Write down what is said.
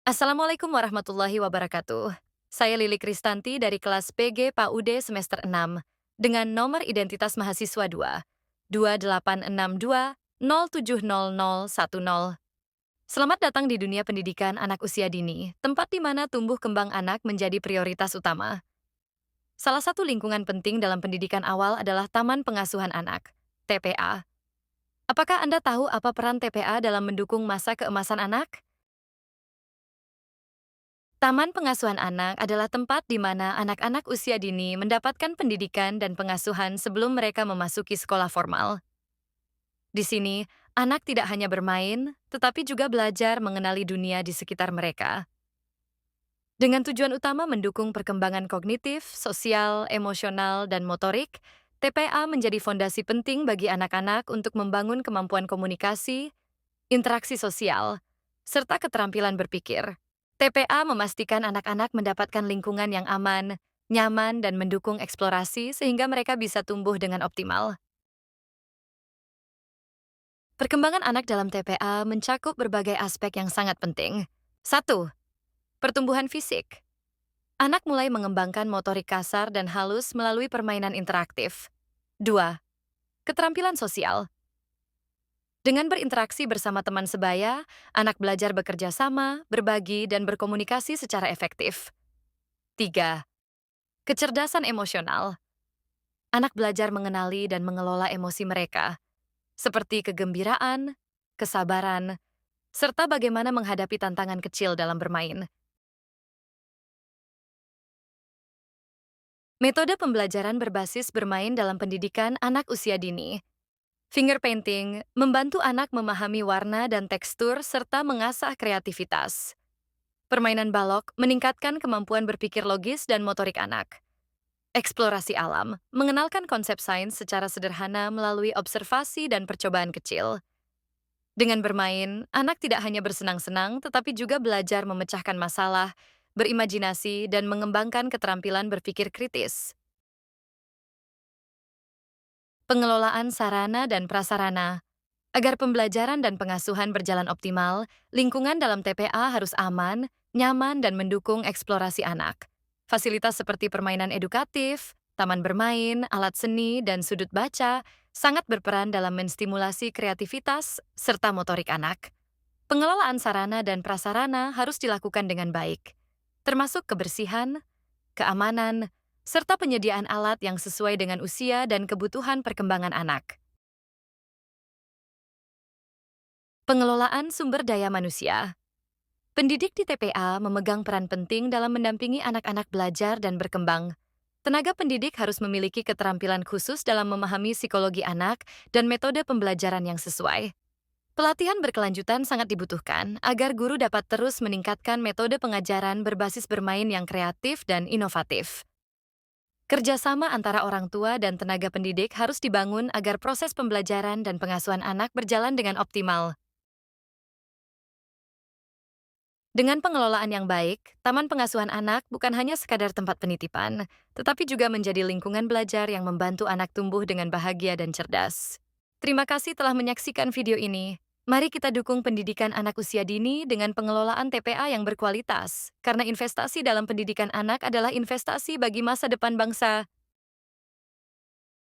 Assalamualaikum warahmatullahi wabarakatuh. Saya Lili Kristanti dari kelas PG PAUD semester 6 dengan nomor identitas mahasiswa 2 2862 070010. Selamat datang di dunia pendidikan anak usia dini, tempat di mana tumbuh kembang anak menjadi prioritas utama. Salah satu lingkungan penting dalam pendidikan awal adalah Taman Pengasuhan Anak, TPA. Apakah Anda tahu apa peran TPA dalam mendukung masa keemasan anak? Taman Pengasuhan Anak adalah tempat di mana anak-anak usia dini mendapatkan pendidikan dan pengasuhan sebelum mereka memasuki sekolah formal. Di sini, anak tidak hanya bermain, tetapi juga belajar mengenali dunia di sekitar mereka. Dengan tujuan utama mendukung perkembangan kognitif, sosial, emosional, dan motorik, TPA menjadi fondasi penting bagi anak-anak untuk membangun kemampuan komunikasi, interaksi sosial, serta keterampilan berpikir. TPA memastikan anak-anak mendapatkan lingkungan yang aman, nyaman, dan mendukung eksplorasi sehingga mereka bisa tumbuh dengan optimal. Perkembangan anak dalam TPA mencakup berbagai aspek yang sangat penting. 1. Pertumbuhan fisik. Anak mulai mengembangkan motorik kasar dan halus melalui permainan interaktif. 2. Keterampilan sosial. Dengan berinteraksi bersama teman sebaya, anak belajar bekerja sama, berbagi, dan berkomunikasi secara efektif. 3. Kecerdasan emosional. Anak belajar mengenali dan mengelola emosi mereka, seperti kegembiraan, kesabaran, serta bagaimana menghadapi tantangan kecil dalam bermain. Metode pembelajaran berbasis bermain dalam pendidikan anak usia dini. Finger painting membantu anak memahami warna dan tekstur serta mengasah kreativitas. Permainan balok meningkatkan kemampuan berpikir logis dan motorik anak. Eksplorasi alam mengenalkan konsep sains secara sederhana melalui observasi dan percobaan kecil. Dengan bermain, anak tidak hanya bersenang-senang tetapi juga belajar memecahkan masalah, berimajinasi, dan mengembangkan keterampilan berpikir kritis. Pengelolaan sarana dan prasarana. Agar pembelajaran dan pengasuhan berjalan optimal, lingkungan dalam TPA harus aman, nyaman, dan mendukung eksplorasi anak. Fasilitas seperti permainan edukatif, taman bermain, alat seni, dan sudut baca sangat berperan dalam menstimulasi kreativitas serta motorik anak. Pengelolaan sarana dan prasarana harus dilakukan dengan baik, termasuk kebersihan, keamanan, serta penyediaan alat yang sesuai dengan usia dan kebutuhan perkembangan anak. Pengelolaan sumber daya manusia. Pendidik di TPA memegang peran penting dalam mendampingi anak-anak belajar dan berkembang. Tenaga pendidik harus memiliki keterampilan khusus dalam memahami psikologi anak dan metode pembelajaran yang sesuai. Pelatihan berkelanjutan sangat dibutuhkan agar guru dapat terus meningkatkan metode pengajaran berbasis bermain yang kreatif dan inovatif. Kerjasama antara orang tua dan tenaga pendidik harus dibangun agar proses pembelajaran dan pengasuhan anak berjalan dengan optimal. Dengan pengelolaan yang baik, Taman Pengasuhan Anak bukan hanya sekadar tempat penitipan, tetapi juga menjadi lingkungan belajar yang membantu anak tumbuh dengan bahagia dan cerdas. Terima kasih telah menyaksikan video ini. Mari kita dukung pendidikan anak usia dini dengan pengelolaan TPA yang berkualitas, karena investasi dalam pendidikan anak adalah investasi bagi masa depan bangsa.